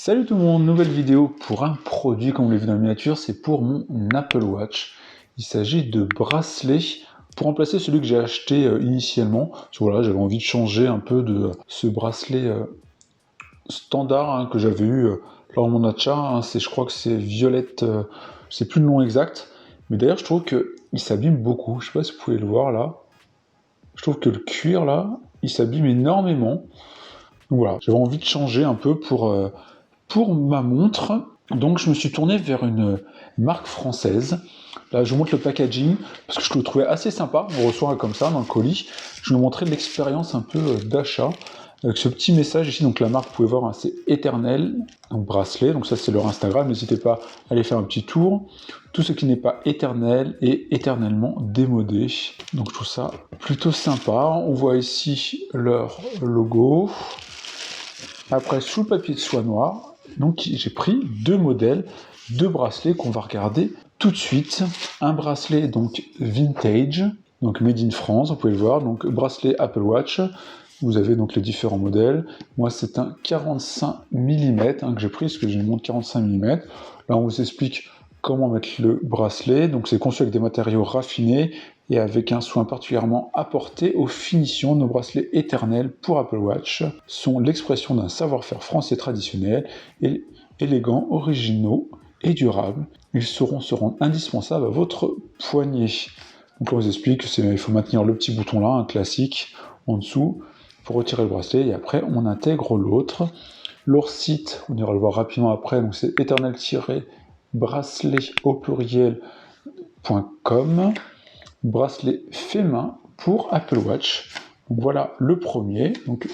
Salut tout le monde, nouvelle vidéo pour un produit comme vous l'avez vu dans la miniature, c'est pour mon Apple Watch. Il s'agit de bracelets pour remplacer celui que j'ai acheté initialement. Parce que voilà, j'avais envie de changer un peu de ce bracelet standard que j'avais eu lors de mon achat. Je crois que c'est violette, je sais plus le nom exact. Mais d'ailleurs, je trouve qu'il s'abîme beaucoup. Je sais pas si vous pouvez le voir là. Je trouve que le cuir là, il s'abîme énormément. Donc voilà, j'avais envie de changer un peu pour ma montre. Donc je me suis tourné vers une marque française. Là je vous montre le packaging parce que je le trouvais assez sympa. On reçoit comme ça dans le colis. Je vais vous montrer l'expérience un peu d'achat avec ce petit message ici. Donc la marque, vous pouvez voir, c'est Éternel, donc bracelet. Donc ça c'est leur Instagram. N'hésitez pas à aller faire un petit tour. Tout ce qui n'est pas éternel est éternellement démodé. Donc je trouve ça plutôt sympa. On voit ici leur logo. Après, sous le papier de soie noire, donc j'ai pris deux modèles, deux bracelets qu'on va regarder tout de suite. Un bracelet donc vintage, donc made in France, vous pouvez le voir, donc bracelet Apple Watch. Vous avez donc les différents modèles. Moi, c'est un 45 mm que j'ai pris, parce que j'ai une montre 45 mm. Là, on vous explique comment mettre le bracelet. Donc, c'est conçu avec des matériaux raffinés et avec un soin particulièrement apporté aux finitions. Nos bracelets éternels pour Apple Watch sont l'expression d'un savoir-faire français traditionnel, et élégants, originaux et durables. Ils se rendre indispensables à votre poignet. Donc, on vous explique qu'il faut maintenir le petit bouton là, un classique, en dessous, pour retirer le bracelet, et après on intègre l'autre. Leur site, on ira le voir rapidement après, donc c'est éternel-bracelet au pluriel.com. Bracelet fait main pour Apple Watch. Donc voilà le premier. Donc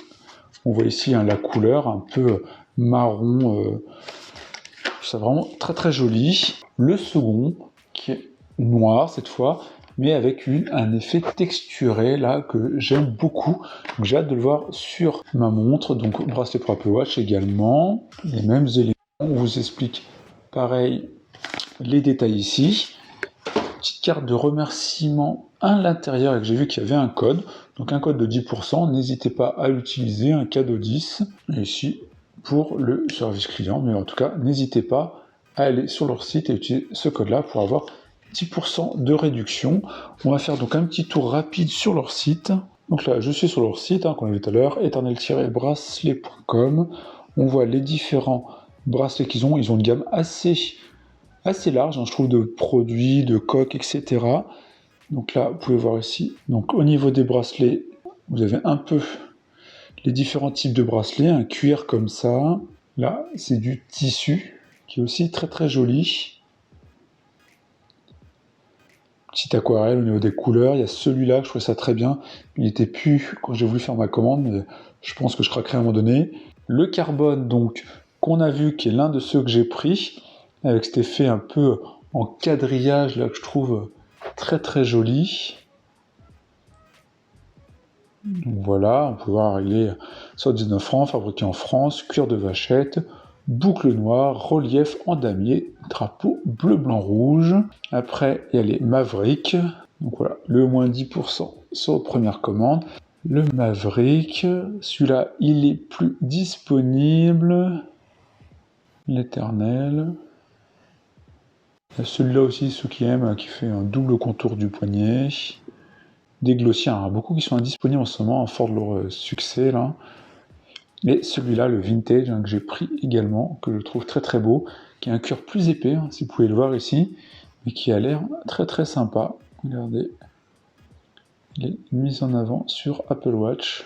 on voit ici la couleur un peu marron, c'est vraiment très très joli. Le second qui est noir cette fois, mais avec un effet texturé là que j'aime beaucoup. J'ai hâte de le voir sur ma montre. Donc bracelet pour Apple Watch également. Les mêmes éléments. On vous explique pareil les détails ici. Petite carte de remerciement à l'intérieur, et que j'ai vu qu'il y avait un code. Donc un code de 10%. N'hésitez pas à l'utiliser, un cadeau 10. Et ici pour le service client. Mais en tout cas, n'hésitez pas à aller sur leur site et utiliser ce code-là pour avoir 10% de réduction. On va faire donc un petit tour rapide sur leur site. Donc là, je suis sur leur site, qu'on a vu tout à l'heure, éternel-bracelet.com. On voit les différents bracelets qu'ils ont. Ils ont une gamme assez large, je trouve, de produits, de coques, etc. Donc là, vous pouvez voir ici. Donc au niveau des bracelets, vous avez un peu les différents types de bracelets. Un cuir comme ça. Là, c'est du tissu, qui est aussi très très joli. Petite aquarelle au niveau des couleurs. Il y a celui-là, je trouvais ça très bien. Il n'était plus quand j'ai voulu faire ma commande, mais je pense que je craquerai à un moment donné. Le carbone, donc, qu'on a vu, qui est l'un de ceux que j'ai pris, avec cet effet un peu en quadrillage, là, que je trouve très très joli. Donc voilà, on peut voir, il est 19 francs, fabriqué en France, cuir de vachette, boucle noire, relief en damier, drapeau bleu, blanc, rouge. Après, il y a les Maverick. Donc voilà, le moins 10% sur première commande. Le Maverick, celui-là, il est plus disponible. L'Éternel. Celui-là aussi, ceux qui aiment, qui fait un double contour du poignet. Des glossiers, beaucoup qui sont indisponibles en ce moment, à fort de leur succès là. Et celui-là, le vintage, que j'ai pris également, que je trouve très très beau, qui a un cuir plus épais, si vous pouvez le voir ici, mais qui a l'air très très sympa. Regardez, il est mis en avant sur Apple Watch,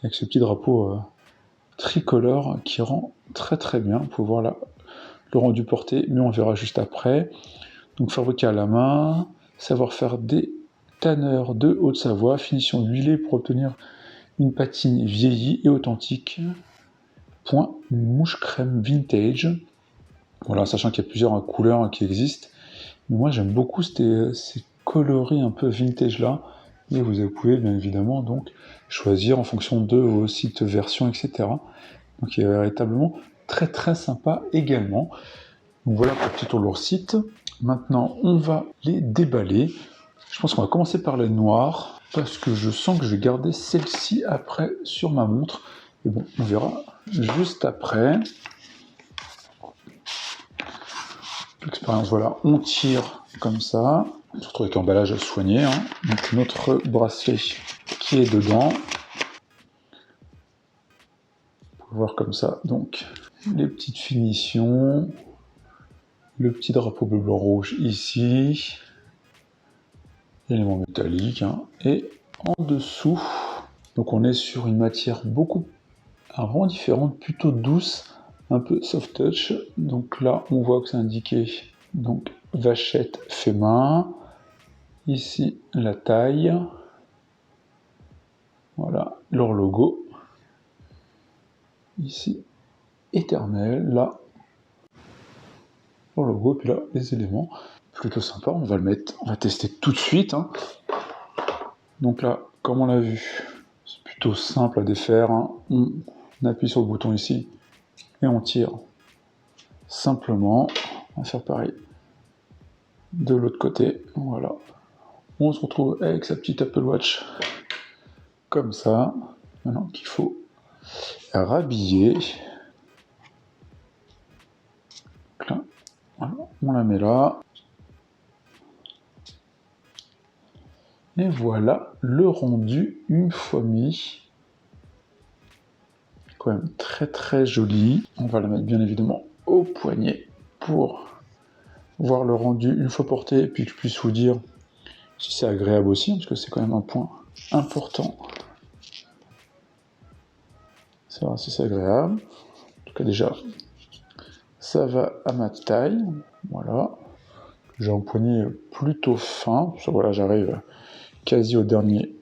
avec ce petit drapeau tricolore qui rend très très bien. Vous pouvez voir là le rendu porté, mais on verra juste après. Donc fabriqué à la main, savoir-faire des tanneurs de Haute-Savoie, finition huilée pour obtenir une patine vieillie et authentique. Point mouche crème vintage. Voilà, sachant qu'il y a plusieurs couleurs qui existent. Mais moi j'aime beaucoup ces coloris un peu vintage là. Et vous pouvez bien évidemment donc choisir en fonction de vos sites versions, etc. Donc il est véritablement très très sympa également. Donc voilà pour le petit tour de leur site. Maintenant on va les déballer. Je pense qu'on va commencer par les noirs, parce que je sens que je vais garder celle-ci après sur ma montre, Mais bon, on verra juste après. L'expérience, voilà, on tire comme ça. On se retrouve avec l'emballage soigné. Hein. Donc notre bracelet qui est dedans. Vous pouvez voir comme ça, donc les petites finitions, le petit drapeau bleu, blanc, rouge ici, élément métallique, hein. Et en dessous, donc on est sur une matière vraiment différente, plutôt douce, un peu soft touch. Donc là, on voit que c'est indiqué, donc vachette fait main, ici la taille, voilà leur logo, ici éternel, là leur logo, puis là les éléments, plutôt sympa, on va le mettre, on va tester tout de suite, hein. Donc là, comme on l'a vu, c'est plutôt simple à défaire, hein. On appuie sur le bouton ici et on tire simplement. On va faire pareil de l'autre côté, voilà. On se retrouve avec sa petite Apple Watch comme ça. Maintenant qu'il faut rhabiller. Là, voilà, on la met là. Et voilà le rendu une fois mis. Quand même très très joli. On va la mettre bien évidemment au poignet pour voir le rendu une fois porté et puis que je puisse vous dire si c'est agréable aussi, parce que c'est quand même un point important. Savoir si c'est agréable. En tout cas déjà, ça va à ma taille. Voilà. J'ai un poignet plutôt fin. Voilà, j'arrive quasi au dernier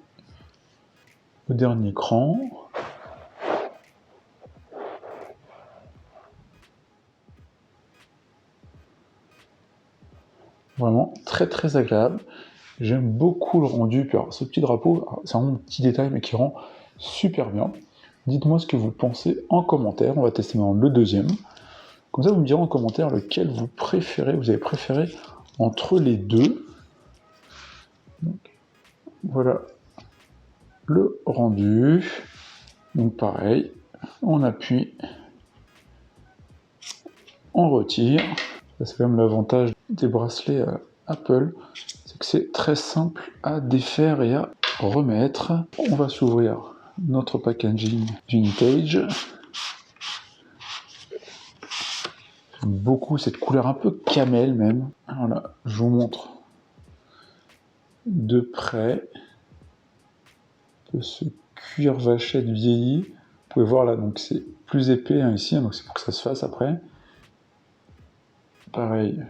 cran. Vraiment très très agréable. J'aime beaucoup le rendu. Puis alors, ce petit drapeau, c'est un petit détail mais qui rend super bien. Dites-moi ce que vous pensez en commentaire. On va tester maintenant le deuxième. Comme ça, vous me direz en commentaire lequel vous avez préféré entre les deux. Donc, voilà le rendu. Donc pareil, on appuie, on retire. C'est quand même l'avantage des bracelets Apple, c'est que c'est très simple à défaire et à remettre. On va s'ouvrir notre packaging vintage. J'aime beaucoup cette couleur un peu camel même. Voilà, je vous montre de près ce cuir vachette vieilli. Vous pouvez voir là, donc c'est plus épais hein, ici, hein, donc c'est pour que ça se fasse après. Pareil,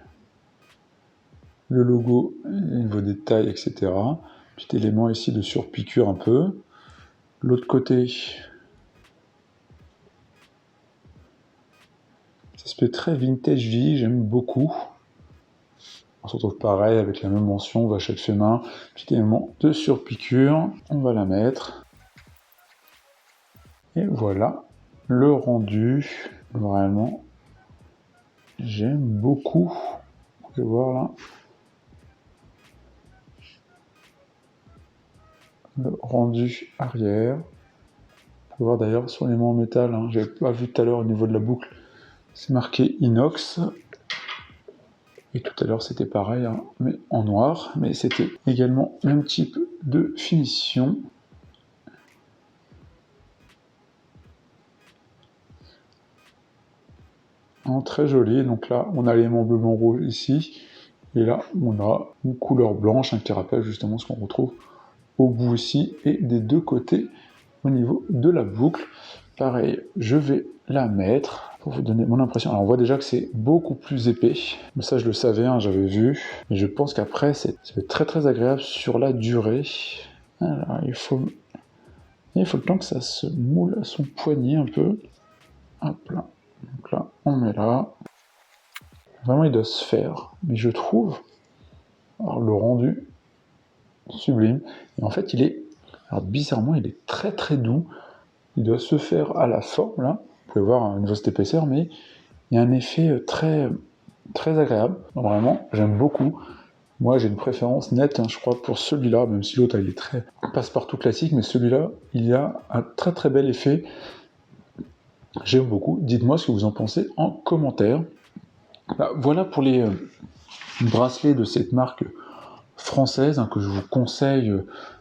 le logo, au niveau des tailles, etc. Petit élément ici de surpiqûre un peu. L'autre côté, cet aspect très vintage vie, j'aime beaucoup. On se retrouve pareil avec la même mention, vachette fait main, petit élément de surpiqûre. On va la mettre. Et voilà le rendu. Vraiment, j'aime beaucoup. Vous pouvez voir là. Le rendu arrière. Vous pouvez voir d'ailleurs sur l'élément en métal, hein, j'avais pas vu tout à l'heure au niveau de la boucle, c'est marqué inox. Et tout à l'heure c'était pareil, hein, mais en noir, mais c'était également le même type de finition. Très joli, donc là on a l'élément bleu, blanc, rouge ici, et là on a une couleur blanche hein, qui rappelle justement ce qu'on retrouve au bout ici, et des deux côtés au niveau de la boucle. Pareil, je vais la mettre pour vous donner mon impression. Alors on voit déjà que c'est beaucoup plus épais, mais ça je le savais, hein, j'avais vu, mais je pense qu'après c'est très très agréable sur la durée. Alors il faut le temps que ça se moule à son poignet un peu. Hop là, donc là on met là. Vraiment il doit se faire, mais je trouve alors, le rendu sublime. Et en fait alors bizarrement il est très très doux. Il doit se faire à la forme là. Vous pouvez voir au niveau de cette épaisseur, mais il y a un effet très, très agréable. Vraiment, j'aime beaucoup. Moi, j'ai une préférence nette, hein, je crois, pour celui-là, même si l'autre, il est très passe-partout classique, mais celui-là, il y a un très très bel effet J'aime beaucoup. Dites-moi ce que vous en pensez en commentaire. Voilà pour les bracelets de cette marque française que je vous conseille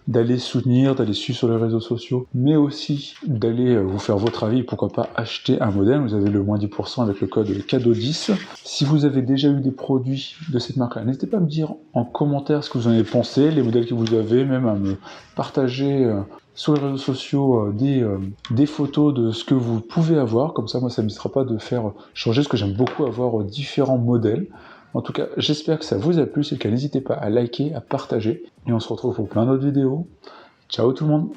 d'aller soutenir, d'aller suivre sur les réseaux sociaux, mais aussi d'aller vous faire votre avis et pourquoi pas acheter un modèle. Vous avez le moins 10% avec le code cadeau10. Si vous avez déjà eu des produits de cette marque-là, n'hésitez pas à me dire en commentaire ce que vous en avez pensé, les modèles que vous avez, même à me partager sur les réseaux sociaux des photos de ce que vous pouvez avoir. Comme ça, moi, ça ne m'hésitera pas de faire changer, parce que j'aime beaucoup avoir différents modèles. En tout cas, j'espère que ça vous a plu, c'est le cas, n'hésitez pas à liker, à partager, et on se retrouve pour plein d'autres vidéos. Ciao tout le monde!